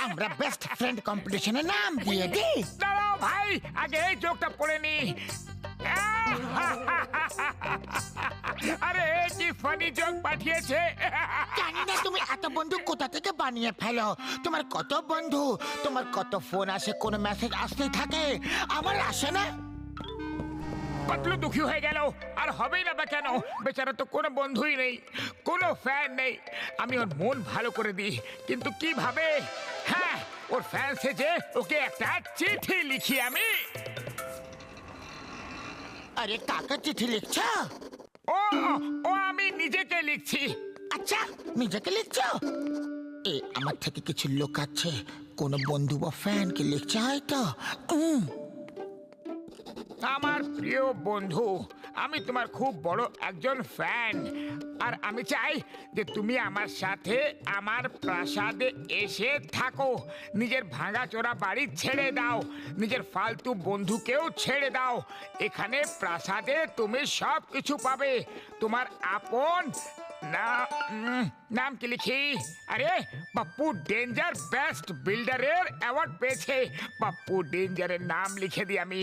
আমরা best friend কম্পিটিশনে নাম দিয়ে দিই। দাঁড়াও ভাই, আগে এই জোকটা পড়ে নি। আরে কি ফানি জোক পাঠিয়েছে। জানি না তুমি এত বন্ধু কোথা থেকে বানিয়ে ফেলো। তোমার কত বন্ধু, তোমার কত ফোন আসে, কোনো মেসেজ আসতেই থাকে, আমার আসে না। পাতলু দুঃখী হয়ে গেল, আর হবেই না বা কেন? বেচারা তো কোনো বন্ধুই নেই, কোনো ফ্যান নেই। আমি ওর মন ভালো করে দিই, কিন্তু কিভাবে? হ্যাঁ, ওর ফ্যান সেজে ওকে একটা চিঠি লিখি আমি। আরে কাকে চিঠি লিখছ? ও ও আমি নিজেকে লিখছি। আচ্ছা, নিজেকে লিখছো? আমার থেকে কিছু লোক আছে, কোনো বন্ধু বা ফ্যানকে লিখছে হয়তো। আমার প্রিয় বন্ধু, আমি তোমার খুব বড় একজন ফ্যান, আর আমি চাই যে তুমি আমার সাথে আমার প্রাসাদে এসে থাকো। নিজের ভাঙাচোরা বাড়ি ছেড়ে দাও, নিজের ফালতু বন্ধুকেও ছেড়ে দাও। এখানে প্রাসাদে তুমি সব কিছু পাবে। তোমার আপন নাম কি লিখি? আরে পাপ্পু ডেঞ্জার বেস্ট বিল্ডারের অ্যাওয়ার্ড পেয়েছে। পাপ্পু ডেঞ্জারের নাম লিখে দিই আমি।